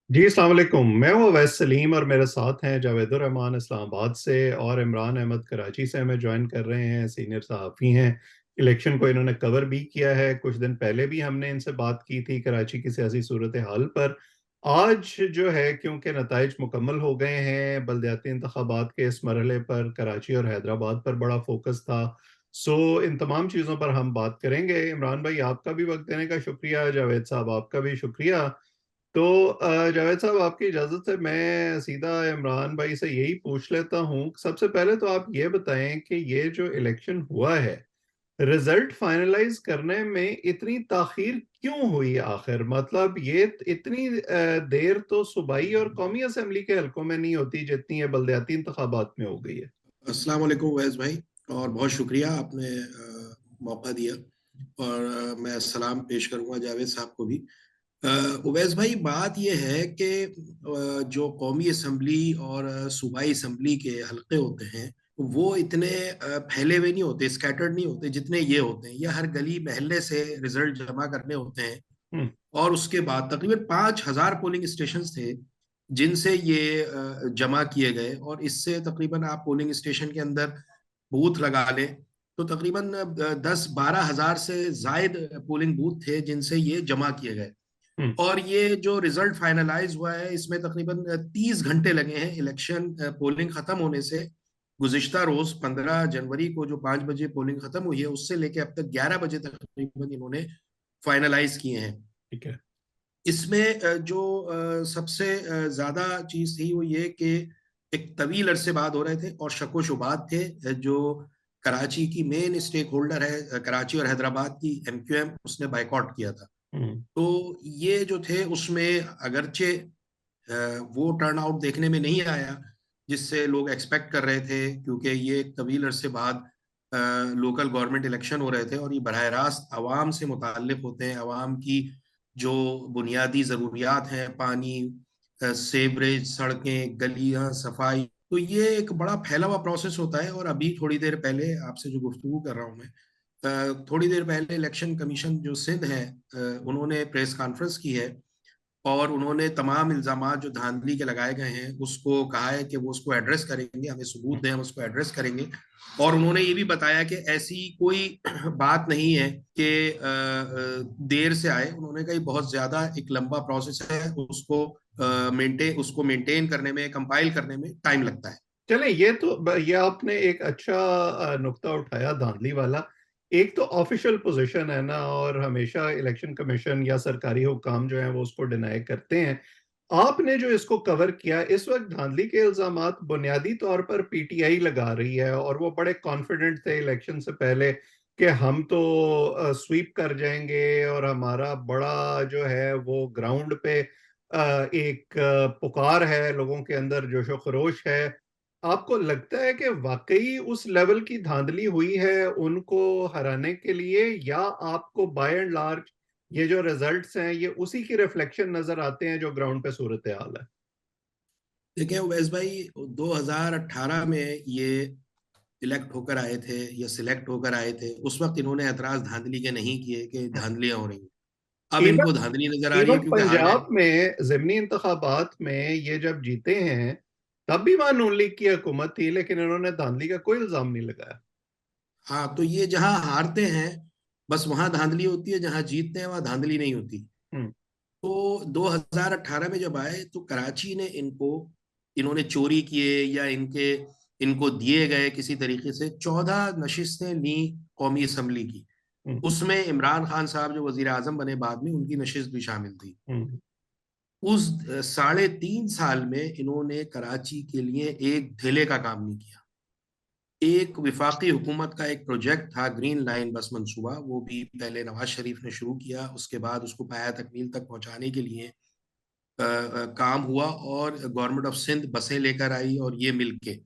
जी अस्सलाम वालेकुम। मैं हूँ अवैस सलीम और मेरे साथ हैं जावेदुर रहमान इस्लामाबाद से और इमरान अहमद कराची से हमें ज्वाइन कर रहे हैं। सीनियर सहाफ़ी हैं। इलेक्शन को इन्होंने कवर भी किया है। कुछ दिन पहले भी हमने इनसे बात की थी कराची की सियासी सूरत हाल पर। आज जो है क्योंकि नताइज मुकम्मल हो गए हैं बलदियाती इंतखाबात के इस मरहले पर कराची और हैदराबाद पर बड़ा फोकस था। सो इन तमाम चीज़ों पर हम बात करेंगे। इमरान भाई आपका भी वक्त देने का शुक्रिया। जावेद साहब आपका भी शुक्रिया। तो जावेद साहब आपकी इजाजत से मैं सीधा इमरान भाई से यही पूछ लेता हूँ। सबसे पहले तो आप ये बताएं कि ये जो इलेक्शन हुआ है रिजल्ट फाइनलाइज करने में इतनी ताखीर क्यों हुई आखिर? मतलब ये इतनी देर तो सूबाई और कौमी असेंबली के हलकों में नहीं होती जितनी ये बलदियाती इंतखाबात में हो गई है। अस्सलाम वालेकुम वैस भाई। और बहुत शुक्रिया आपने मौका दिया। और मैं सलाम पेश करूंगा जावेद साहब को भी। उवैस भाई, बात यह है कि जो कौमी असम्बली और सूबाई असम्बली के हलके होते हैं वो इतने फैले हुए नहीं होते, स्कैटर्ड नहीं होते जितने ये होते हैं। ये हर गली मोहल्ले से रिजल्ट जमा करने होते हैं। हम्म। और उसके बाद तकरीबन 5,000 पोलिंग स्टेशन थे जिनसे ये जमा किए गए। और इससे तकरीबन आप पोलिंग स्टेशन के अंदर बूथ लगा लें तो तकरीबन 10-12 हज़ार से जायद पोलिंग बूथ थे जिनसे ये जमा किए गए। हम्म। और ये जो रिजल्ट फाइनलाइज हुआ है इसमें तकरीबन 30 घंटे लगे हैं इलेक्शन पोलिंग खत्म होने से। गुज़िश्ता रोज 15 जनवरी को जो 5 बजे पोलिंग खत्म हुई है उससे लेके अब तक 11 बजे तक तकरीबन इन्होंने फाइनलाइज किए हैं। ठीक है। इसमें जो सबसे ज्यादा चीज थी वो ये कि एक तवील अरसे बाद हो रहे थे और शको शुबात थे। जो कराची की मेन स्टेक होल्डर है, कराची और हैदराबाद की एमक्यूएम, उसने बाइकआउट किया था। हम्म। तो ये जो थे उसमें अगरचे वो टर्न आउट देखने में नहीं आया जिससे लोग एक्सपेक्ट कर रहे थे, क्योंकि ये एक तवील अरसे बाद लोकल गवर्नमेंट इलेक्शन हो रहे थे और ये बरह रास्त आवाम से मुताल्लिक होते हैं। आवाम की जो बुनियादी ज़रूरियात हैं, पानी, सेवरेज, सड़कें, गलियां, सफाई, तो ये एक बड़ा फैला हुआ प्रोसेस होता है। और अभी थोड़ी देर पहले आपसे जो गुफ्तगू कर रहा हूँ मैं, थोड़ी देर पहले इलेक्शन कमीशन जो सिंध है, उन्होंने प्रेस कॉन्फ्रेंस की है और उन्होंने तमाम इल्जामात जो धांधली के लगाए गए हैं उसको कहा है कि वो उसको एड्रेस करेंगे, हमें सबूत दें, हम उसको एड्रेस करेंगे। और उन्होंने ये भी बताया कि ऐसी कोई बात नहीं है कि देर से आए। उन्होंने कहा बहुत ज्यादा एक लंबा प्रोसेस है, उसको मेंटेन करने में, कंपाइल करने में टाइम लगता है। चले ये आपने एक अच्छा नुक्ता उठाया धांधली वाला। एक तो ऑफिशियल पोजीशन है ना, और हमेशा इलेक्शन कमीशन या सरकारी हुकाम जो है वो उसको डिनाई करते हैं। आपने जो इसको कवर किया इस वक्त धांधली के इल्जामात बुनियादी तौर पर पीटीआई लगा रही है और वो बड़े कॉन्फिडेंट थे इलेक्शन से पहले कि हम तो स्वीप कर जाएंगे और हमारा बड़ा जो है वो ग्राउंड पे एक पुकार है, लोगों के अंदर जोशो खरोश है। आपको लगता है कि वाकई उस लेवल की धांधली हुई है उनको हराने के लिए, या आपको बाय एंड लार्ज ये जो रिजल्ट्स हैं ये उसी की रिफ्लेक्शन नजर आते हैं जो ग्राउंड पे सूरत हाल है? देखिए उवैस भाई, 2018 में ये इलेक्ट होकर आए थे या सिलेक्ट होकर आए थे, उस वक्त इन्होंने एतराज धांधली के नहीं किए कि धांधलियां हो रही हैं। अब इवन इनको धांधली नजर आ रही है इवन क्योंकि हार गए। पंजाब में जिमनी इंतखाबात में ये जब जीते हैं तब भी वहां नून लीग की हुकूमत थी, लेकिन इन्होंने धांधली का कोई इल्जाम नहीं लगाया। हाँ, तो ये जहां हारते हैं बस वहां धांधली होती है, जहां जीतते हैं वहां धांधली नहीं होती। हम्म। तो 2018 में जब आए तो कराची ने इन्होंने चोरी किए या इनको दिए गए किसी तरीके से 14 नशिस्तें ली कौमी असम्बली की। हम्म। उसमें इमरान खान साहब जो वजीर आजम बने बाद में, उनकी नशिस्त भी शामिल थी। हम्म। उस 3.5 साल में इन्होंने कराची के लिए एक धेले का काम नहीं किया। एक विफाकी हुकूमत का एक प्रोजेक्ट था ग्रीन लाइन बस मंसूबा, वो भी पहले नवाज शरीफ ने शुरू किया, उसके बाद उसको पाया तकमील तक पहुंचाने के लिए काम हुआ और गवर्नमेंट ऑफ सिंध बसें लेकर आई और ये मिलके।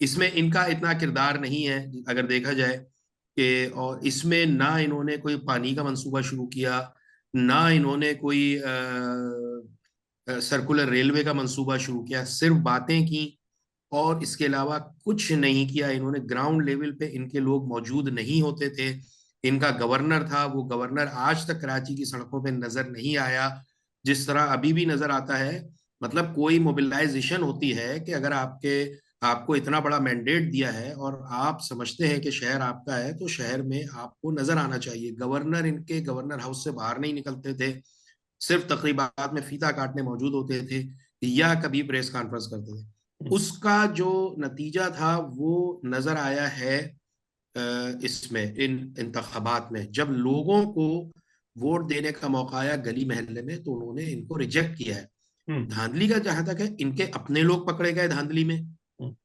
इसमें इनका इतना किरदार नहीं है अगर देखा जाए कि, और इसमें ना इन्होंने कोई पानी का मंसूबा शुरू किया, ना इन्होंने कोई सर्कुलर रेलवे का मंसूबा शुरू किया, सिर्फ बातें की और इसके अलावा कुछ नहीं किया इन्होंने। ग्राउंड लेवल पे इनके लोग मौजूद नहीं होते थे। इनका गवर्नर था, वो गवर्नर आज तक कराची की सड़कों पे नजर नहीं आया। जिस तरह अभी भी नजर आता है मतलब कोई मोबिलाइजेशन होती है कि अगर आपको इतना बड़ा मैंडेट दिया है और आप समझते हैं कि शहर आपका है, तो शहर में आपको नजर आना चाहिए। गवर्नर इनके गवर्नर हाउस से बाहर नहीं निकलते थे, सिर्फ तकरीबात में फीता काटने मौजूद होते थे या कभी प्रेस कॉन्फ्रेंस करते थे। उसका जो नतीजा था वो नजर आया है इसमें, इन इंतखाबात में, जब लोगों को वोट देने का मौका आया गली मोहल्ले में, तो उन्होंने इनको रिजेक्ट किया है। हम्म। धांधली का जहां तक है, इनके अपने लोग पकड़े गए धांधली में, हम्म।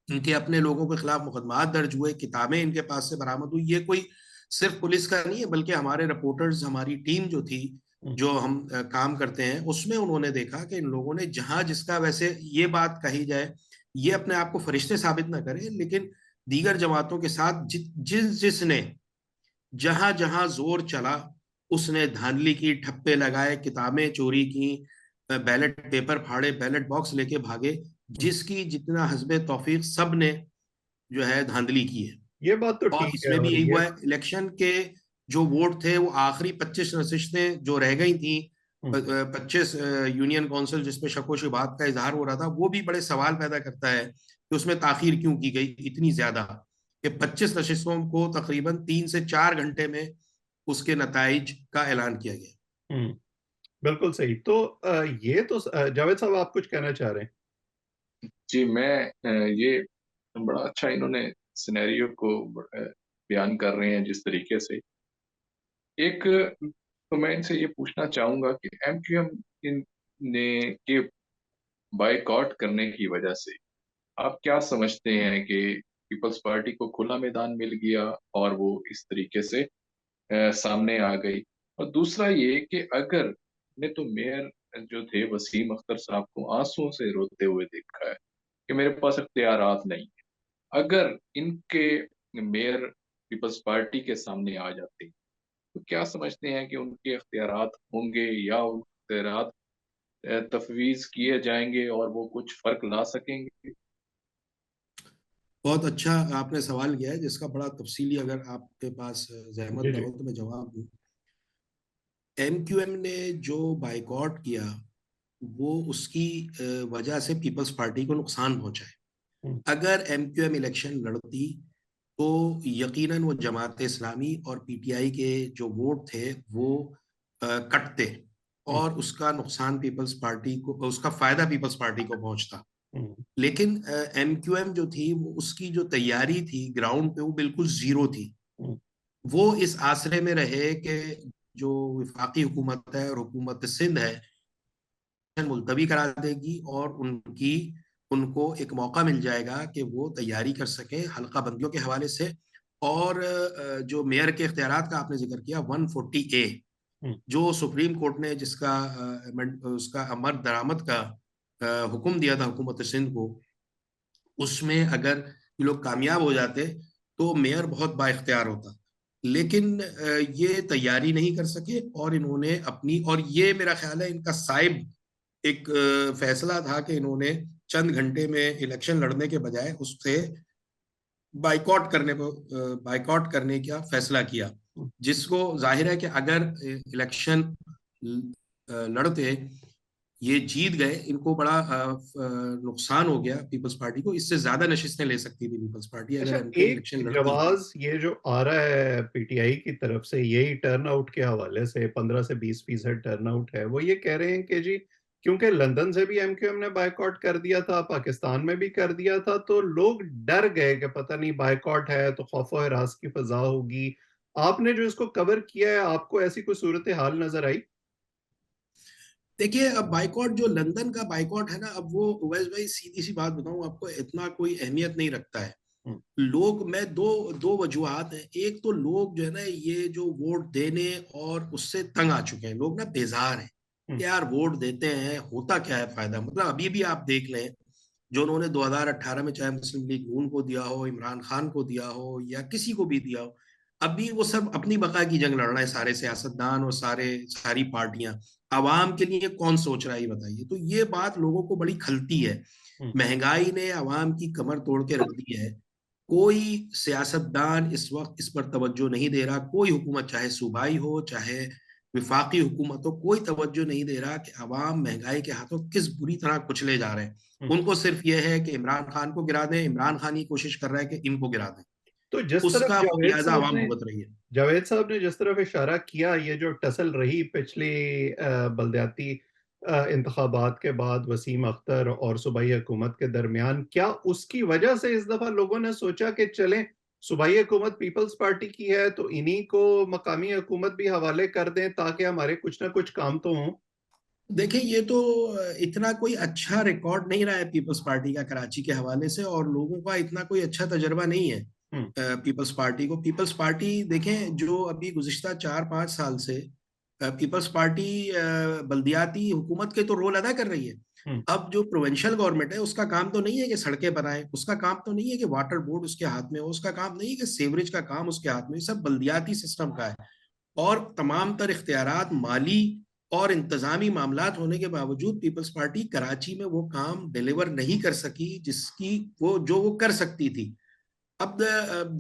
इनके अपने लोगों के खिलाफ मुकदमात दर्ज हुए, किताबें इनके पास से बरामद हुई। ये कोई सिर्फ पुलिस का नहीं है, बल्कि हमारे रिपोर्टर्स, हमारी टीम जो थी, हम्म। जो हम काम करते हैं, उसमें उन्होंने देखा कि इन लोगों ने जहां जिसका, वैसे ये बात कही जाए, ये अपने आप को फरिश्ते साबित ना करें, लेकिन दीगर जमातों के साथ जिसने जहां जहां जोर चला, उसने धांधली की, ठप्पे लगाए, किताबें चोरी की, बैलेट पेपर फाड़े, बैलेट बॉक्स लेके भागे, हम्म। जिसकी जितना हस्बे तौफीक सब ने जो है धांधली की है। ये बात तो और ठीक है। इसमें भी और यही ये हुआ है, इलेक्शन के जो वोट थे, वो आखिरी 25 नशिस्तें जो रह गई थी, हम्म। 25 यूनियन काउंसिल जिसमें शको शुबात का इजहार हो रहा था, वो भी बड़े सवाल पैदा करता है कि उसमें ताखीर क्यों की गई इतनी ज्यादा, कि 25 नशिस्तों को तकरीबन 3 से 4 घंटे में उसके नताइज का ऐलान किया गया। हम्म। बिल्कुल सही। तो ये तो जावेद साहब, आप कुछ कहना चाह रहे हैं? जी, मैं ये बड़ा अच्छा इन्होंने सिनेरियो को बयान कर रहे हैं जिस तरीके से। एक तो मैं इनसे ये पूछना चाहूंगा कि एमक्यूएम इन ने के बायकॉट करने की वजह से आप क्या समझते हैं कि पीपल्स पार्टी को खुला मैदान मिल गया और वो इस तरीके से सामने आ गई? और दूसरा ये कि अगर ने तो मेयर जो थे वसीम अख्तर साहब को आंसुओं से रोते हुए देखा है कि मेरे पास इख्तियारात नहीं है, अगर इनके मेयर पीपल्स पार्टी के सामने आ जाते हैं, तो क्या समझते हैं कि उनके इख्तियारात होंगे या उन इख्तियारात तफवीज किए जाएंगे और वो कुछ फर्क ला सकेंगे? बहुत अच्छा आपने सवाल किया है, जिसका बड़ा तफसीली, अगर आपके पास जहमत जी ना जी। हो तो मैं जवाब दूं। एमक्यूएम ने जो बाइकॉट किया, वो उसकी वजह से पीपल्स पार्टी को नुकसान पहुंचा है। हम्म। अगर एमक्यूएम इलेक्शन लड़ती, तो यकीनन वो जमात इस्लामी और पीटीआई के जो वोट थे वो कटते, हम्म। और उसका नुकसान पीपल्स पार्टी को, उसका फायदा पीपल्स पार्टी को पहुंचता। हम्म। लेकिन एमक्यूएम जो थी, वो उसकी जो तैयारी थी ग्राउंड पे, वो बिल्कुल जीरो थी। हम्म। वो इस आसरे में रहे कि जो विफाकी हुकूमत है और हुकूमत सिंध है, मुलतवी करा देगी, और उनको एक मौका मिल जाएगा कि वो तैयारी कर सके हल्का बंदियों के हवाले से। और जो मेयर के इख्तियारात का आपने जिक्र किया, 140A, हम्म। जो सुप्रीम कोर्ट ने जिसका उसका अमर दरामद का हुक्म दिया था हुकूमत सिंध को, उसमें अगर ये लोग कामयाब हो जाते, तो मेयर बहुत बाइख्तियार होता। लेकिन ये तैयारी नहीं कर सके, और इन्होंने अपनी, और ये मेरा ख्याल है इनका साइब एक फैसला था कि इन्होंने चंद घंटे में इलेक्शन लड़ने के बजाय उससे बाइकॉट करने का फैसला किया, हम्म। जिसको जाहिर है कि अगर इलेक्शन लड़ते, ये जीत गए, इनको बड़ा नुकसान हो गया पीपल्स पार्टी को। इससे ज्यादा नशिस्तें ले सकती थी पीपल्स पार्टी अच्छा, अगर एमक्यूएम एक इलेक्शन लड़ती। जवाब ये जो आ रहा है पीटीआई की तरफ से, यही टर्नआउट के हवाले से 15 से 20% टर्नआउट है, वो ये कह रहे हैं कि जी, क्योंकि लंदन से भी एमक्यूएम ने बायकॉट कर दिया था, पाकिस्तान में भी कर दिया था, तो लोग डर गए कि पता नहीं बायकॉट है तो खौफ और हरास की फजा होगी। आपने जो इसको कवर किया है, आपको ऐसी कोई सूरत हाल नजर आई? देखिए, अब बाइकॉट, जो लंदन का बाइकॉट है ना, अब वो उवैस भाई, सीधी सी बात बताऊं आपको, इतना कोई अहमियत नहीं रखता है। हम्म। लोग, मैं दो दो वजूहत हैं। एक तो लोग जो है ना, ये जो वोट देने और उससे तंग आ चुके हैं, लोग ना बेजार हैं हम्म। कि यार वोट देते हैं, होता क्या है फायदा। मतलब अभी भी आप देख लें, जो उन्होंने 2018 में चाहे मुस्लिम लीग नून को दिया हो, इमरान खान को दिया हो, या किसी को भी दिया हो, अभी वो सब अपनी बका की जंग लड़ रहे हैं, सारे सियासतदान और सारी पार्टियां। आवाम के लिए कौन सोच रहा है, ये बताइए। तो ये बात लोगों को बड़ी खलती है। हम्म। महंगाई ने आवाम की कमर तोड़ के रख दी है। कोई सियासतदान इस वक्त इस पर तवज्जो नहीं दे रहा। कोई हुकूमत, चाहे सूबाई हो, चाहे विफाकी हुकूमत को कोई तवज्जो नहीं दे रहा कि अवाम महंगाई के हाथों किस बुरी तरह कुचले जा रहे हैं। उनको सिर्फ ये है कि इमरान खान को गिरा दें, इमरान खान ही कोशिश कर रहा है कि इनको गिरा दें। तो जिस तरफ उसका खमियाजा अवाम भुगत रही है। जावेद साहब ने जिस तरफ इशारा किया, ये जो टसल रही पिछली बलदियाती इंतखाबात के बाद वसीम अख्तर और सूबाई हुकूमत के दरमियान, क्या उसकी वजह से इस दफा लोगों ने सोचा कि चलें सूबाई हुकूमत पीपल्स पार्टी की है तो इन्हीं को मकामी हुकूमत भी हवाले कर दें ताकि हमारे कुछ ना कुछ काम तो हों? देखिए, ये तो इतना कोई अच्छा रिकॉर्ड नहीं रहा है पीपल्स पार्टी का कराची के हवाले से, और लोगों का इतना कोई अच्छा तजर्बा नहीं है हम्म। पीपल्स पार्टी को। पीपल्स पार्टी देखें, जो अभी गुज़िश्ता 4-5 साल से पीपल्स पार्टी बल्दियाती हुकूमत के तो रोल अदा कर रही है। हम्म। अब जो प्रोविंशियल गवर्नमेंट है, उसका काम तो नहीं है कि सड़कें बनाए, उसका काम तो नहीं है कि वाटर बोर्ड उसके हाथ में हो, उसका काम नहीं है कि सीवरेज का काम उसके हाथ में, ये सब बल्दियाती सिस्टम का है। और तमाम तर इख्तियारात माली और इंतजामी मामलात होने के बावजूद पीपल्स पार्टी कराची में वो काम डिलीवर नहीं कर सकी जिसकी वो कर सकती थी। अब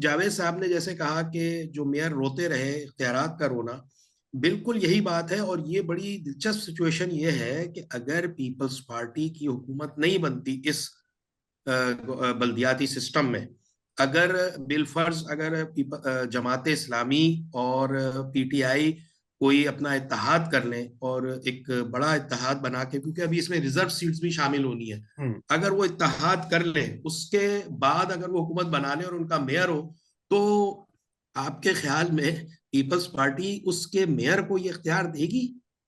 जावेद साहब ने जैसे कहा कि जो मेयर रोते रहे, इख्तियारात का रोना, बिल्कुल यही बात है। और ये बड़ी दिलचस्प सिचुएशन ये है कि अगर पीपल्स पार्टी की हुकूमत नहीं बनती इस बल्दियाती सिस्टम में, अगर बिलफर्ज अगर जमात इस्लामी और पीटीआई कोई अपना इत्तेहाद कर लें और एक बड़ा इत्तेहाद बना के, क्योंकि अभी इसमें रिजर्व सीट्स भी शामिल होनी है, अगर वो इत्तेहाद कर लें, उसके बाद अगर वो हुकूमत बना लें और उनका मेयर हो, तो आपके ख्याल में पीपल्स पार्टी उसके मेयर को ये इख्तियार देगी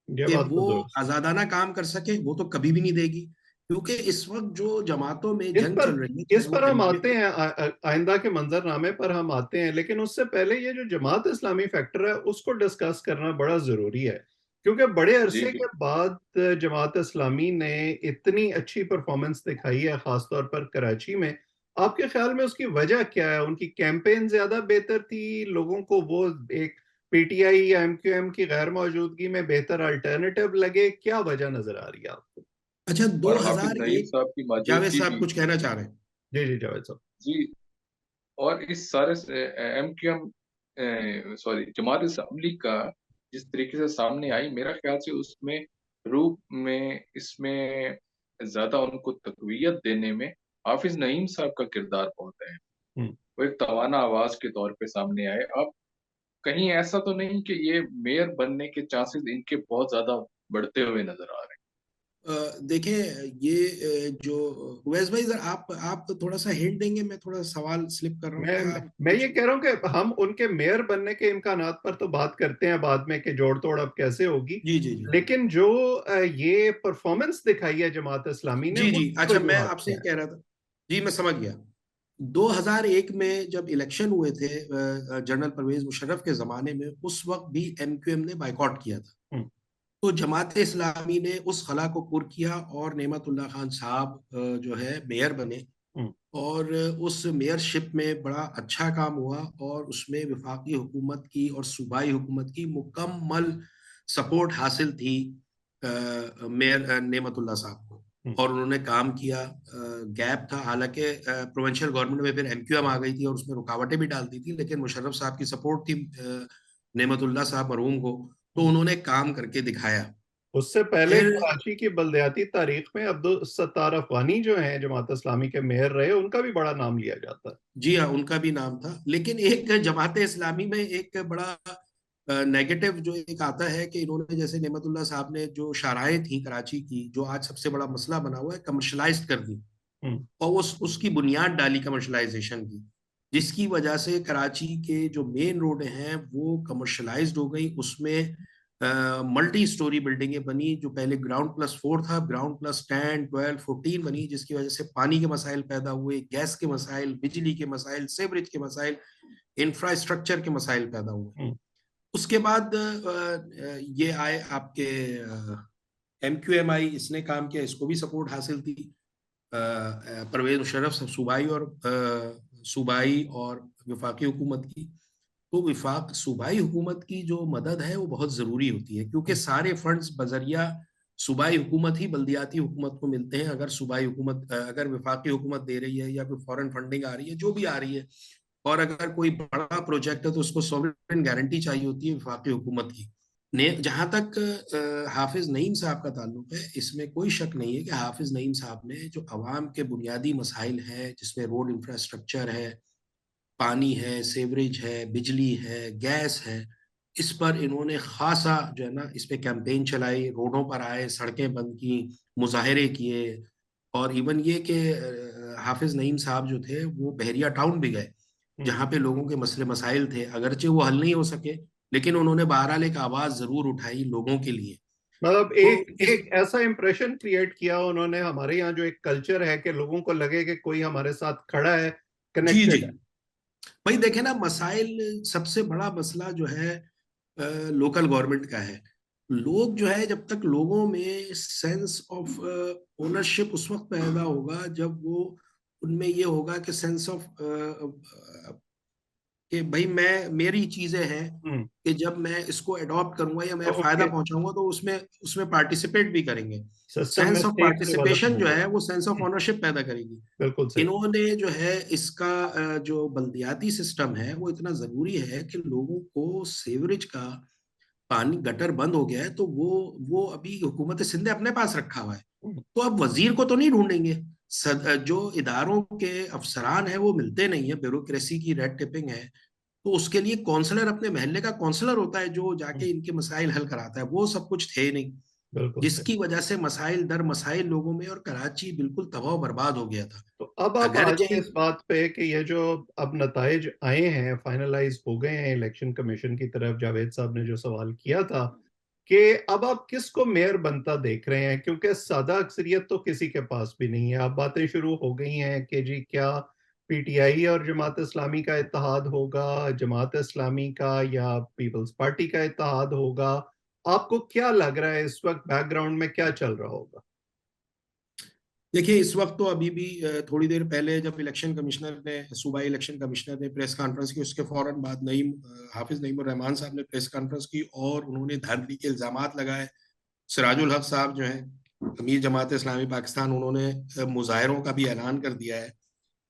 ये कि बात तो वो दुरुस्त। आजादाना काम कर सके? वो तो कभी भी नहीं देगी, क्योंकि इस वक्त जो जमातों में इस जंग पर चल रही है, इस चाहे वो पर हम जमात। आते हैं, आइंदा के मंजरनामे पर हम आते हैं, लेकिन उससे पहले ये जो जमात इस्लामी फैक्टर है उसको डिस्कस करना बड़ा जरूरी है, क्योंकि बड़े जी अरसे के बिल्कुल। बाद जमात इस्लामी ने इतनी अच्छी परफॉर्मेंस दिखाई है, खासतौर पर कराची में। आपके ख्याल में उसकी वजह क्या है? उनकी कैंपेन ज्यादा बेहतर थी, लोगों को वो एक पीटीआई या एमक्यूएम की गैर मौजूदगी में बेहतर अल्टरनेटिव लगे? क्या वजह नजर आ रही है आपको? अच्छा, और हाफिज नईम 2001, साहब की जावेद मौजूदगी साहब भी। कुछ कहना चाह रहे हैं? जी जी जावेद साहब। जी। और इस सारे M Q M, sorry, Jamaat Islami का जिस तरीके से सामने आई, मेरा ख्याल से उसमें रूप में इसमें ज्यादा उनको तकवीयत देने में हाफिज नईम साहब का किरदार बहुत है। हम्म। वो एक तवाना आवाज के तौर पे सामने आए। अब कहीं ऐसा तो नहीं कि ये मेयर बनने के चांसेस इनके बहुत ज्यादा बढ़ते हुए नजर आ रहे देखिए, ये जो उवैस भाई, जरा आप थोड़ा सा हिंट देंगे? मैं थोड़ा सवाल स्लिप कर रहा हूँ, मैं क्या आप मैं ये कुछ? कह रहा हूँ कि हम उनके मेयर बनने के इम्कानात पर तो बात करते हैं बाद में कि जोड़ तोड़ अब कैसे होगी, जी जी जी लेकिन जो ये परफॉर्मेंस दिखाई है जमात इस्लामी ने, जी जी। उसकी अच्छा, मैं वजूहत आपसे क्या ये है? कह रहा था। जी, मैं समझ गया। 2001 में जब इलेक्शन हुए थे जनरल परवेज मुशर्रफ के ज़माने में, उस वक्त भी एमक्यूएम ने बाइकआउट किया था। हम्म। तो जमात इस्लामी ने उस खला को पुर किया और नेमतुल्लाह खान साहब जो है मेयर बने। हम्म। और उस मेयरशिप में बड़ा अच्छा काम हुआ, और उसमें वफाकी हुकूमत की और सूबाई हुकूमत की मुकम्मल सपोर्ट हासिल थी मेयर नेमतुल्लाह साहब को। हम्म। और उन्होंने काम किया। गैप था, हालांकि प्रोविंशियल गवर्नमेंट में फिर एमक्यूएम आ गई थी और उसमें रुकावटें भी डालती थी, लेकिन मुशर्रफ साहब की सपोर्ट थी नेमतुल्लाह साहब मरहूम को, तो हम्म। उन्होंने काम करके दिखाया। उससे पहले फिर कराची की बलदियाती तारीख में अब्दुल सत्तार अफगानी जो हैं जमात इस्लामी के मेयर रहे, उनका भी बड़ा नाम लिया जाता है। जी हाँ, उनका भी नाम था, लेकिन एक जमात इस्लामी में एक बड़ा नेगेटिव जो एक आता है कि इन्होंने, जैसे नेमतुल्लाह साहब ने जो शाराएं थी कराची की, जो आज सबसे बड़ा मसला बना हुआ है, कमर्शलाइज कर दी। हम्म। और उसकी बुनियाद डाली कमर्शलाइजेशन की, जिसकी वजह से कराची के जो मेन रोड हैं वो कमर्शलाइज्ड हो गई। उसमें मल्टी स्टोरी बिल्डिंगें बनी, जो पहले ग्राउंड+4 था, ग्राउंड+10, 12, 14 बनी, जिसकी वजह से पानी के मसाइल पैदा हुए, गैस के मसाइल, बिजली के मसाइल, सेवरेज के मसाइल, इंफ्रास्ट्रक्चर के मसाइल पैदा हुए। हम्म। उसके बाद ये आए आपके एमक्यूएमआई, इसने काम किया, इसको भी सपोर्ट हासिल थी परवेज मुशर्रफ सूबाई और सूबाई और वफाकी हुकूमत की। तो विफाक सूबाई हुकूमत की जो मदद है वो बहुत ज़रूरी होती है, क्योंकि सारे फंड्स बजरिया सूबाई हुकूमत ही बल्दियाती हुकूमत को मिलते हैं। अगर सूबाई हुकूमत, अगर विफाकी हुकूमत दे रही है या कोई फॉरेन फंडिंग आ रही है, जो भी आ रही है, और अगर कोई बड़ा प्रोजेक्ट है तो उसको सॉवरेन गारंटी चाहिए होती है विफाकी हुकूमत की। जहां तक हाफिज नईम साहब का ताल्लुक है, इसमें कोई शक नहीं है कि हाफिज नईम साहब ने जो अवाम के बुनियादी मसाइल हैं, जिसमें रोड इंफ्रास्ट्रक्चर है, पानी है, सेवरेज है, बिजली है, गैस है, इस पर इन्होंने खासा जो है ना इस पे कैंपेन चलाई, रोडों पर आए, सड़कें बंद की, मुजाहरे किए। और इवन ये कि हाफिज नईम साहब जो थे वो बहरिया टाउन भी गए, हम्म। जहाँ पे लोगों के मसले मसाइल थे, अगरचे वो हल नहीं हो सके, लेकिन उन्होंने बहरहाल एक आवाज जरूर उठाई लोगों के लिए। मतलब तो एक इस एक ऐसा इंप्रेशन क्रिएट किया उन्होंने, हमारे यहाँ जो एक कल्चर है कि लोगों को लगे कि कोई हमारे साथ खड़ा है, जी जी, कनेक्टेड है। भाई देखे ना, मसाइल, सबसे बड़ा मसला जो है लोकल गवर्नमेंट का है। लोग जो है, जब तक लोगों में सेंस ऑफ ओनरशिप उस वक्त पैदा होगा जब वो उनमें ये होगा कि सेंस ऑफ कि भाई मैं, मेरी चीजें हैं, हम्म। कि जब मैं इसको अडॉप्ट करूंगा या मैं फायदा ओके। पहुंचाऊंगा तो उसमें उसमें पार्टिसिपेट भी करेंगे। सिस्टम में sense of stake develop participation जो होगा। है वो सेंस ऑफ ओनरशिप पैदा करेगी। बिल्कुल सही। इन्होंने जो है इसका जो बल्दियाती सिस्टम है वो इतना जरूरी है कि लोगों को सीवरेज का पानी, गटर बंद हो गया है तो वो अभी हुकूमत सिंध ने अपने पास रखा हुआ है। हम्म। तो अब वजीर को तो नहीं ढूंढेंगे, जो इदारों के अफसरान हैं वो मिलते नहीं है, ब्यूरोक्रेसी की रेड टेपिंग है। तो उसके लिए काउंसलर, अपने महल्ले का काउंसलर होता है जो जाके इनके मसाइल हल कराता है, वो सब कुछ थे नहीं, बिल्कुल सही। जिसकी वजह से मसाइल दर मसाइल लोगों में, और कराची बिल्कुल तबाह बर्बाद हो गया था। तो अब आप आ जाए अगरचे इस बात पे कि ये जो अब नताइज आए हैं, फाइनलाइज हो गए हैं इलेक्शन कमीशन की तरफ, जावेद साहब ने जो सवाल किया था कि अब आप किसको मेयर बनता देख रहे हैं, क्योंकि सादा अक्सरियत तो किसी के पास भी नहीं है। अब बातें शुरू हो गई हैं कि जी क्या पीटीआई और जमात इस्लामी का इत्तेहाद होगा, जमात इस्लामी का या पीपल्स पार्टी का इत्तेहाद होगा। आपको क्या लग रहा है इस वक्त बैकग्राउंड में क्या चल रहा होगा? देखिए, इस वक्त तो अभी भी थोड़ी देर पहले जब इलेक्शन कमिश्नर ने, सूबाई इलेक्शन कमिश्नर ने प्रेस कॉन्फ्रेंस की, उसके फौरन बाद हाफिज नईम उर रहमान साहब ने प्रेस कॉन्फ्रेंस की और उन्होंने धांधली के इल्जामात लगाए। सिराजुल हक साहब जो हैं अमीर जमात इस्लामी पाकिस्तान, उन्होंने मुजाहरों का भी ऐलान कर दिया है।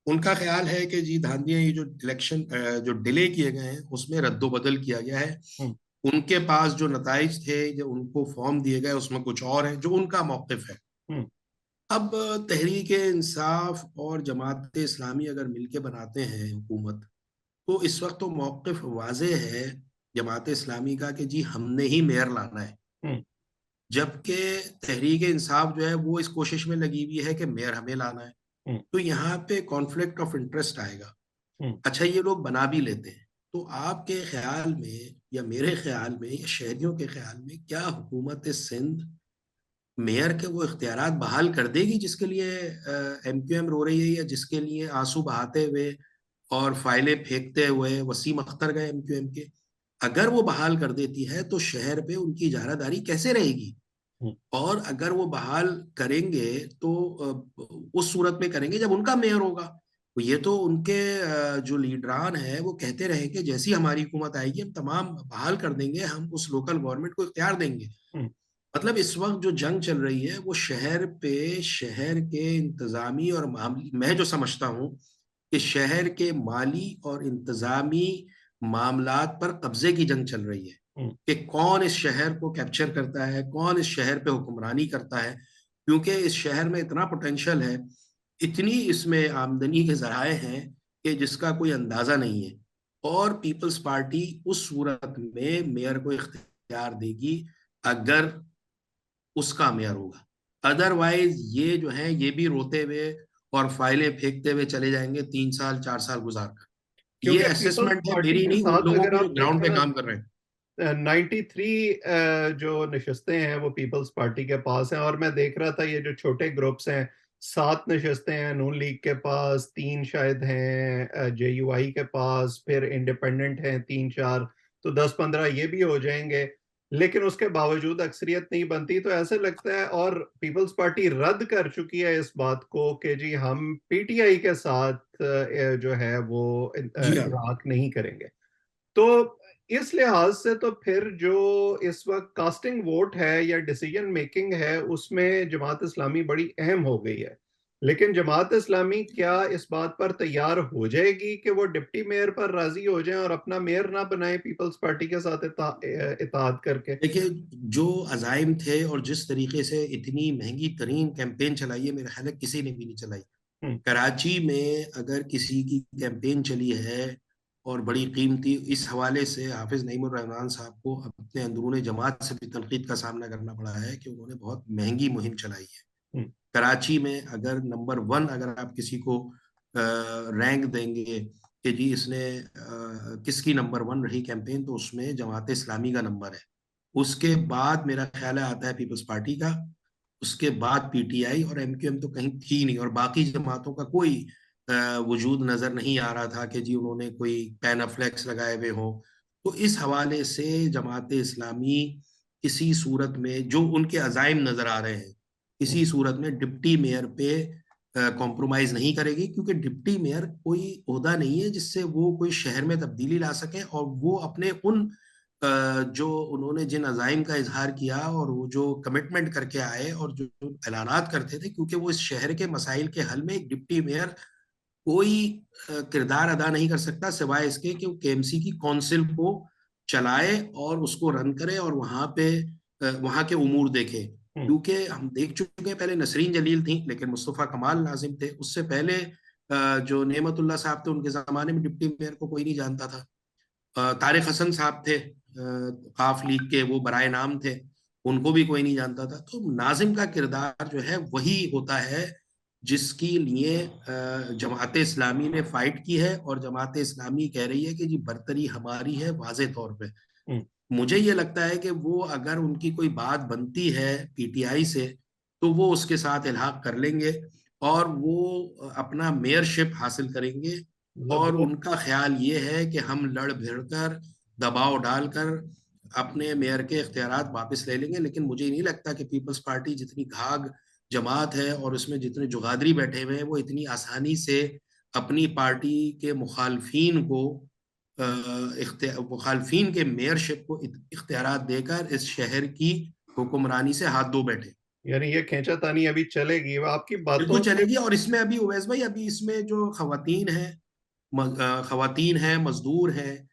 उनका ख्याल है कि जी धांधियां, ये जो इलेक्शन जो डिले किए गए हैं उसमें रद्दोबदल किया गया है। हम्म। उनके पास जो नताइज थे, जो उनको फॉर्म दिए गए, उसमें कुछ और है जो उनका मौकिफ है। हम्म। अब तहरीक इंसाफ और जमात इस्लामी अगर मिलके बनाते हैं हुकूमत, तो इस वक्त तो मौकिफ वाजे है जमात इस्लामी का कि जी हमने ही मेयर लाना है। हम्म। जबकि तहरीक इंसाफ जो है वो इस कोशिश में लगी हुई है कि मेयर हमें लाना है। हम्म। तो यहाँ पे कॉन्फ्लिक्ट ऑफ इंटरेस्ट आएगा। हम्म। अच्छा, ये लोग बना भी लेते हैं, तो आपके ख्याल में या मेरे ख्याल में या शहरियों के ख्याल में, क्या हुकूमत सिंध मेयर के वो इख्तियारात बहाल कर देगी जिसके लिए एमक्यूएम रो रही है, या जिसके लिए आंसू बहाते हुए और फाइलें फेंकते हुए वसीम अख्तर गए एमक्यूएम के? अगर वो बहाल कर देती है तो शहर पे उनकी इजारादारी कैसे रहेगी? हम्म। और अगर वो बहाल करेंगे तो उस सूरत में करेंगे जब उनका मेयर होगा। तो ये तो उनके जो लीडरान है वो कहते रहे कि जैसी हमारी हुकूमत आएगी हम तमाम बहाल कर देंगे, हम उस लोकल गवर्नमेंट को इख्तियार देंगे। हम्म। मतलब इस वक्त जो जंग चल रही है वो शहर पे, शहर के इंतजामी और मामली, मैं जो समझता हूँ कि शहर के माली और इंतजामी मामलात पर कब्जे की जंग चल रही है, हम्म। कि कौन इस शहर को कैप्चर करता है, कौन इस शहर पे हुक्मरानी करता है। क्योंकि इस शहर में इतना पोटेंशियल है, इतनी इसमें आमदनी के जराए हैं कि जिसका कोई अंदाजा नहीं है। और पीपल्स पार्टी उस सूरत में मेयर को इख्तियार देगी अगर उसका मेयर होगा। अदरवाइज ये जो है ये भी रोते हुए और फाइलें फेंकते हुए चले जाएंगे 3 साल 4 साल गुजार कर। ये क्योंकि पीपल्स असेसमेंट है पार्टी मेरी के नहीं, उन साथ लोगों अगर की जो आप ग्राउंड देखें पे ना, काम कर रहे हैं। 93 जो नशस्तें हैं वो पीपल्स पार्टी के पास हैं। और मैं देख रहा था ये जो छोटे ग्रुप्स हैं, 7 नशस्तें हैं नून लीग के पास, 3 शायद हैं जेयूआई के पास, फिर इंडिपेंडेंट हैं 3-4, तो 10-15 ये भी हो जाएंगे। लेकिन उसके बावजूद अक्सरियत नहीं बनती, तो ऐसे लगता है। और पीपल्स पार्टी रद्द कर चुकी है इस बात को कि जी हम पीटीआई के साथ जो है वो जी हाँ। इल्हाक नहीं करेंगे। तो इस लिहाज से तो फिर जो इस वक्त कास्टिंग वोट है या डिसीजन मेकिंग है, उसमें जमात इस्लामी बड़ी अहम हो गई है। लेकिन जमात इस्लामी क्या इस बात पर तैयार हो जाएगी कि वो डिप्टी मेयर पर राजी हो जाएं और अपना मेयर ना बनाए पीपल्स पार्टी के साथ इताद करके? देखिए, जो अजाइम थे और जिस तरीके से इतनी महंगी तरीन कैंपेन चलाई है, मेरा ख्याल है किसी ने भी नहीं चलाई। हम्म। कराची में अगर किसी की कैंपेन चली है और बड़ी कीमती, इस हवाले से हाफिज नईमुर रहमान साहब को अपने अंदरूनी जमात से भी तनकीद का सामना करना पड़ा है कि उन्होंने बहुत महंगी मुहिम चलाई है। हम्म। कराची में अगर नंबर 1 अगर आप किसी को रैंक देंगे कि जी इसने किसकी नंबर 1 रही कैंपेन, तो उसमें जमात इस्लामी का नंबर है। उसके बाद मेरा ख्याल है आता है पीपल्स पार्टी का, उसके बाद पीटीआई, और एमक्यूएम तो कहीं थी नहीं, और बाकी जमातों का कोई वजूद नजर नहीं आ रहा था कि जी उन्होंने कोई पैनाफ्लेक्स लगाए हुए हो। तो इस हवाले से जमात इस्लामी किसी सूरत में जो उनके अजाइम नजर आ रहे हैं, किसी सूरत में डिप्टी मेयर पे कॉम्प्रोमाइज नहीं करेगी, क्योंकि डिप्टी मेयर कोई ओहदा नहीं है जिससे वो कोई शहर में तब्दीली ला सके, और वो अपने उन जो उन्होंने जिन अजाइम का इजहार किया और वो जो कमिटमेंट करके आए और जो ऐलानात करते थे, क्योंकि वो इस शहर के मसाइल के हल में एक डिप्टी मेयर कोई किरदार अदा नहीं कर सकता सिवाय इसके कि वो केएमसी की काउंसिल को चलाए और उसको रन करे और वहां पे वहां के उमूर देखे। क्योंकि हम देख चुके हैं, पहले नसरीन जलील थी लेकिन मुस्तफ़ा कमाल नाजिम थे, उससे पहले जो नेमतुल्लाह साहब थे उनके जमाने में डिप्टी मेयर को कोई नहीं जानता था। तारिक हसन साहब थे, काफ लीग के, वो बराए नाम थे, उनको भी कोई नहीं जानता था। तो नाजिम का किरदार जो है वही होता है जिसके लिए जमात इस्लामी ने फाइट की है, और जमात इस्लामी कह रही है कि जी बरतरी हमारी है वाजे तौर पे। मुझे ये लगता है कि वो अगर उनकी कोई बात बनती है पीटीआई से, तो वो उसके साथ इल्हाक कर लेंगे और वो अपना मेयरशिप हासिल करेंगे। और वो उनका ख्याल ये है कि हम लड़ भिड़ कर, दबाव डालकर अपने मेयर के इख्तियारात वापस ले लेंगे। लेकिन मुझे नहीं लगता कि पीपल्स पार्टी जितनी घाग जमात है और उसमें जितने जुगादरी बैठे हुए हैं, वो इतनी आसानी से अपनी पार्टी के मुखालफीन को मुखालफीन के मेयरशिप को इख्तियारात देकर इस शहर की हुक्मरानी से हाथ धो बैठे। यानी ये खींचातानी अभी चलेगी? वो आपकी बिल्कुल बातों से चलेगी। और इसमें अभी उवैस भाई, अभी इसमें जो खवातीन हैं, मजदूर हैं,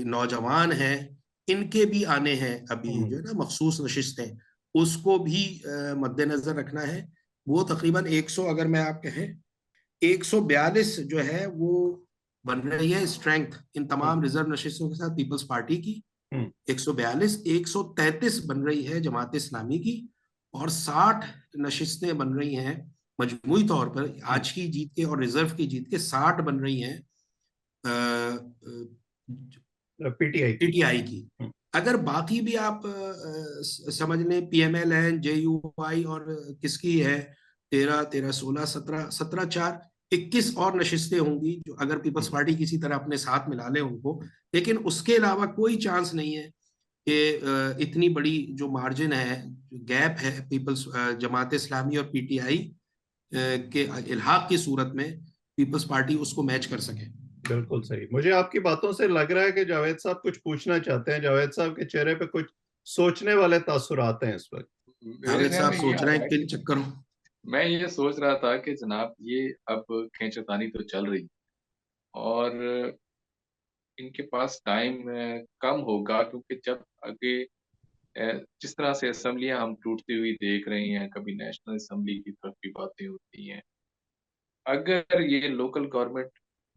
नौजवान हैं, इनके भी आने हैं अभी, जो है ना मखसूस नशिस्तें, उसको भी मद्देनजर रखना है। वो तकरीबन 100, अगर मैं आप कहें 142 जो है वो बन रही है स्ट्रेंथ इन तमाम रिजर्व नशिस्तों के साथ पीपल्स पार्टी की। 142, 133 बन रही है जमात इस्लामी की, और 60 नशिस्तें बन रही हैं मजमूई तौर पर। आज की जीत के और रिजर्व की जीत के 60 बन रही हैं पीटीआई पीटीआई की। अगर बाकी भी आप समझ लें, पीएमएल है, जेयूआई, और किसकी है 13 13 16 17 17 4 21 और नशिस्तें होंगी जो अगर पीपल्स पार्टी किसी तरह अपने साथ मिला ले उनको। लेकिन उसके अलावा कोई चांस नहीं है कि इतनी बड़ी जो मार्जिन है, गैप है पीपल्स जमात इस्लामी और पीटीआई के इल्हाक की सूरत में, पीपल्स पार्टी उसको मैच कर सके। बिल्कुल सही। मुझे आपकी बातों से लग रहा है कि जावेद साहब कुछ पूछना चाहते हैं। जावेद साहब के चेहरे पे कुछ सोचने वाले तासुरात हैं इस वक्त। मेरे जावेद ध्यान साहब में ये सोच आ रहे रहा हैं है किन कि चक्करों। मैं ये सोच रहा था कि जनाब ये अब खींचतानी तो चल रही और इनके पास टाइम कम होगा, क्योंकि जब आगे जिस तरह से असम्बलियां हम टूटती हुई देख रही हैं, कभी नेशनल असम्बली की तरफ भी बातें होती हैं, अगर ये लोकल गवर्नमेंट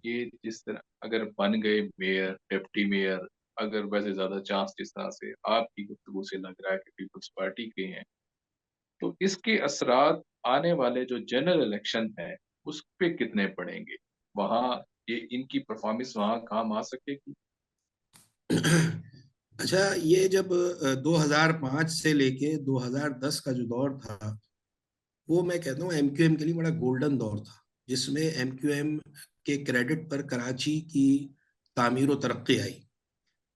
ये जिस तरह अगर बन गए मेयर डिप्टी मेयर, अगर वैसे ज्यादा चांस जिस तरह से आपकी गुफ्तगू से लग रहा है कि पीपल्स पार्टी के हैं, तो इसके असरात आने वाले जो जनरल इलेक्शन है उस पे कितने पड़ेंगे? वहां ये इनकी परफॉर्मेंस वहां काम आ सकेगी? अच्छा, ये जब 2005 से लेके 2010 का जो दौर था, वो मैं कहता हूँ एमक्यूएम के लिए बड़ा गोल्डन दौर था, जिसमें एमक्यूएम के क्रेडिट पर कराची की तामीर और तरक्की आई।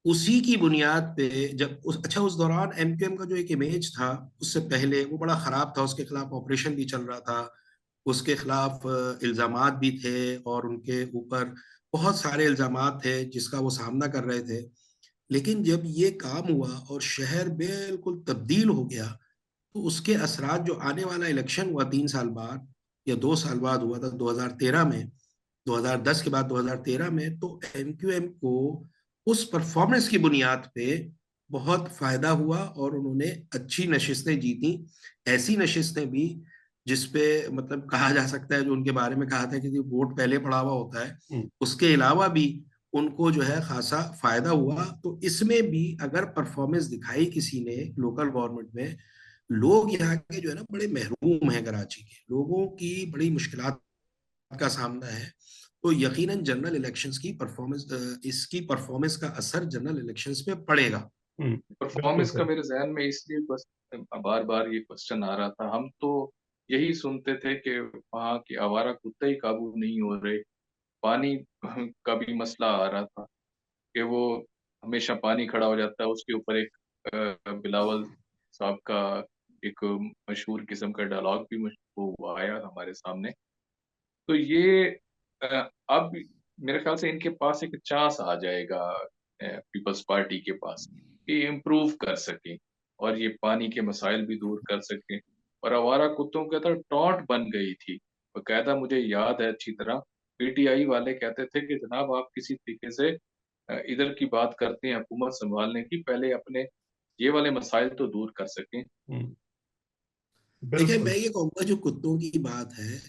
उसी की बुनियाद पे जब उस दौरान एमक्यूएम का जो एक इमेज था, उससे पहले वो बड़ा खराब था, उसके खिलाफ ऑपरेशन भी चल रहा था, उसके खिलाफ इल्जामात भी थे, और उनके ऊपर बहुत सारे इल्जामात थे जिसका वो सामना कर रहे थे। लेकिन जब ये काम हुआ और शहर बिल्कुल तब्दील हो गया, तो उसके असरात जो आने वाला इलेक्शन हुआ 3 साल बाद, या 2 साल बाद हुआ था 2013 में, 2010 के बाद 2013 में, तो एमक्यूएम को उस परफॉर्मेंस की बुनियाद पे बहुत फायदा हुआ और उन्होंने अच्छी नशिस्तें जीती, ऐसी नशिस्तें भी जिसपे मतलब कहा जा सकता है, जो उनके बारे में कहा था कि वोट पहले पड़ा हुआ होता है, उसके अलावा भी उनको जो है खासा फायदा हुआ। तो इसमें भी अगर परफॉर्मेंस दिखाई किसी ने लोकल गवर्नमेंट में, लोग यहाँ के जो है ना बड़े महरूम हैं, कराची के लोगों की बड़ी मुश्किलात का सामना है, तो यकीनन जनरल इलेक्शंस की परफॉर्मेंस, इसकी परफॉर्मेंस का असर जनरल इलेक्शंस पे पड़ेगा। बिल्कुल परफॉर्मेंस का सही। मेरे जहन में इसलिए बस बार बार ये क्वेश्चन आ रहा था। हम तो यही सुनते थे कि वहाँ के आवारा कुत्ते ही काबू नहीं हो रहे, पानी का भी मसला आ रहा था कि वो हमेशा पानी खड़ा हो जाता है। उसके ऊपर एक बिलावल साहब का एक मशहूर किस्म का डायलॉग भी वो आया हमारे सामने। तो ये अब मेरे ख्याल से इनके पास एक चांस आ जाएगा पीपल्स पार्टी के पास कि इम्प्रूव कर सके और ये पानी के मसाइल भी दूर कर सके। और आवारा कुत्तों के तो टॉन्ट बन गई थी बकायदा, मुझे याद है अच्छी तरह। पीटीआई वाले कहते थे कि जनाब आप किसी तरीके से इधर की बात करते हैं हुकूमत संभालने की, पहले अपने ये वाले मसाइल तो दूर कर सकें। देखिए, बिल्कुल। मैं ये कहूंगा जो कुत्तों की बात है,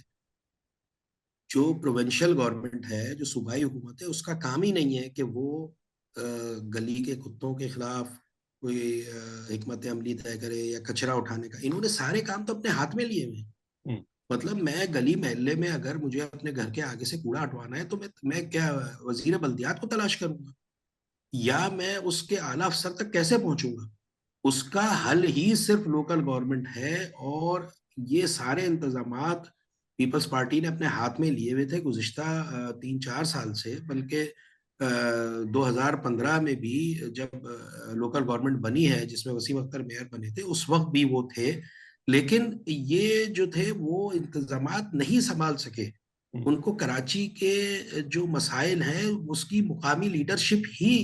जो प्रोविंशियल गवर्नमेंट है, जो सूबाई हुकूमत है, उसका काम ही नहीं है कि वो गली के कुत्तों के खिलाफ कोई हिकमत अमली तय करे या कचरा उठाने का। इन्होंने सारे काम तो अपने हाथ में लिए हुए हैं। हम्म। मतलब मैं गली मोहल्ले में अगर मुझे अपने घर के आगे से कूड़ा हटवाना है, तो मैं क्या वजीर बल्दियात को तलाश करूंगा, या मैं उसके आला अफसर तक कैसे पहुंचूंगा? उसका हल ही सिर्फ लोकल गवर्नमेंट है। और ये सारे इंतजामात पीपल्स पार्टी ने अपने हाथ में लिए हुए थे गुज़िश्ता 3-4 साल से, बल्कि 2015 में भी जब लोकल गवर्नमेंट बनी है, जिसमें वसीम अख्तर मेयर बने थे, उस वक्त भी वो थे। लेकिन ये जो थे वो इंतजामात नहीं संभाल सके। हम्म। उनको कराची के जो मसाइल हैं उसकी मुकामी लीडरशिप ही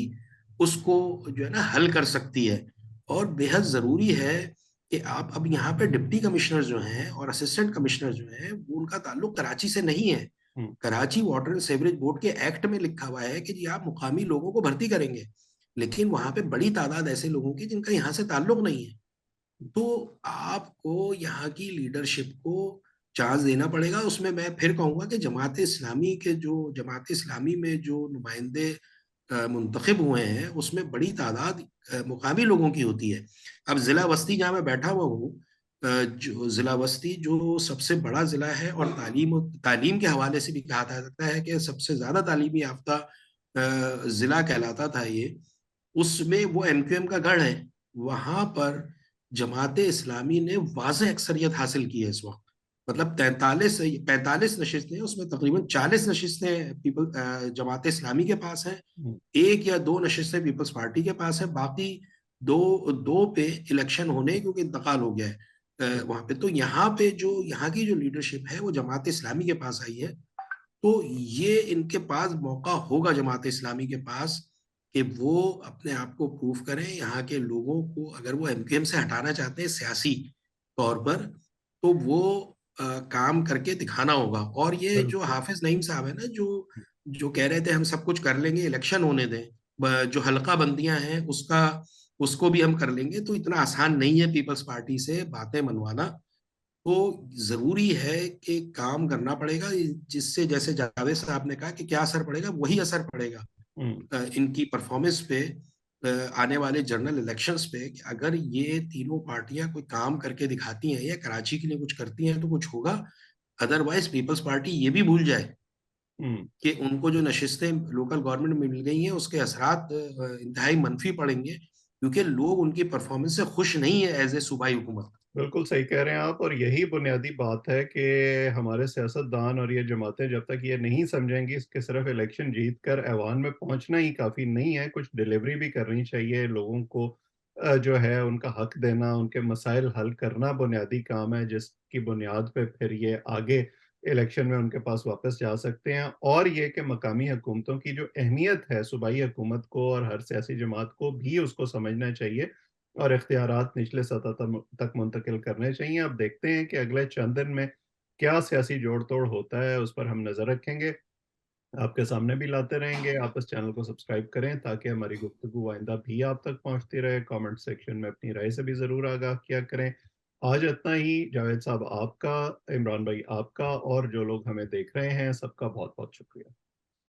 उसको जो है ना हल कर सकती है। और बेहद ज़रूरी है कि आप अब यहाँ पे डिप्टी कमिश्नर जो हैं और असिस्टेंट कमिश्नर जो हैं, वो उनका ताल्लुक कराची से नहीं है। Hmm. Karachi water and sewerage board के एक्ट में लिखा हुआ है कि जी आप मुकामी लोगों को भर्ती करेंगे, लेकिन वहां पे बड़ी तादाद ऐसे लोगों की जिनका यहाँ से ताल्लुक नहीं है। तो आपको यहाँ की लीडरशिप को चांस देना पड़ेगा। उसमें मैं फिर कहूंगा कि जमात इस्लामी में जो नुमाइंदे मुंतखब हुए हैं, उसमें बड़ी तादाद मुकामी लोगों की होती है। अब जिला वस्ती जहाँ मैं बैठा हुआ हूँ, जो जिला वस्ती जो सबसे बड़ा जिला है और तालीम के हवाले से भी कहा जा सकता है कि सबसे ज्यादा तालीमी याफ्ता जिला कहलाता था ये, उसमें वो एमक्यूएम का गढ़ है। वहां पर जमात इस्लामी ने वाज़ेह अक्सरियत हासिल की है इस वक्त। मतलब 43 45 नशिस्तें, उसमें तकरीबन 40 नशिस्तें जमात इस्लामी के पास हैं, हम्म। 1 या 2 नशिस्तें पीपल्स पार्टी के पास है, बाकी दो दो पे इलेक्शन होने क्योंकि इंतकाल हो गया है वहां पे। तो यहाँ पे जो यहाँ की जो लीडरशिप है वो जमात इस्लामी के पास आई है। तो ये इनके पास मौका होगा, जमात इस्लामी के पास, कि वो अपने आप को प्रूव करें यहाँ के लोगों को। अगर वो एमक्यूएम से हटाना चाहते हैं सियासी तौर पर, तो वो काम करके दिखाना होगा। और ये जो बिल्कुल। हाफिज नईम साहब है ना, जो जो कह रहे थे हम सब कुछ कर लेंगे, इलेक्शन होने दें, जो हल्का बंदियां हैं उसका उसको भी हम कर लेंगे, तो इतना आसान नहीं है पीपल्स पार्टी से बातें मनवाना। तो जरूरी है कि काम करना पड़ेगा, जिससे जैसे जावेद साहब ने कहा कि क्या असर पड़ेगा, वही असर पड़ेगा हम्म। इनकी परफॉर्मेंस पे आने वाले जनरल इलेक्शंस पे। कि अगर ये तीनों पार्टियां कोई काम करके दिखाती हैं या कराची के लिए कुछ करती हैं तो कुछ होगा। अदरवाइज पीपल्स पार्टी ये भी भूल जाए हम्म। कि उनको जो नशिस्तें लोकल गवर्नमेंट में मिल गई हैं उसके असरात इंतहाई मनफी पड़ेंगे, क्योंकि लोग उनकी परफॉर्मेंस से खुश नहीं है एज ए सूबाई हुकूमत। बिल्कुल सही कह रहे हैं आप, और यही बुनियादी बात है कि हमारे सियासतदान और ये जमातें जब तक ये नहीं समझेंगी कि सिर्फ इलेक्शन जीत कर ऐवान में पहुंचना ही काफ़ी नहीं है, कुछ डिलीवरी भी करनी चाहिए लोगों को। जो है उनका हक देना, उनके मसाइल हल करना बुनियादी काम है, जिसकी बुनियाद पे फिर ये आगे इलेक्शन में उनके पास वापस जा सकते हैं। और ये कि मकामी हुकूमतों की जो अहमियत है सूबाई हुकूमत को और हर सियासी जमात को भी उसको समझना चाहिए और इख्तियारात निचले सतह तक मुंतकिल करने चाहिए। अब देखते हैं कि अगले चंद दिन में क्या सियासी जोड़ तोड़ होता है उस पर हम नजर रखेंगे, आपके सामने भी लाते रहेंगे। आप इस चैनल को सब्सक्राइब करें ताकि हमारी गुफ्तगू आइंदा भी आप तक पहुंचती रहे। कमेंट सेक्शन में अपनी राय से भी जरूर आगाह किया करें। आज इतना ही। जावेद साहब आपका, इमरान भाई आपका, और जो लोग हमें देख रहे हैं सबका बहुत बहुत शुक्रिया।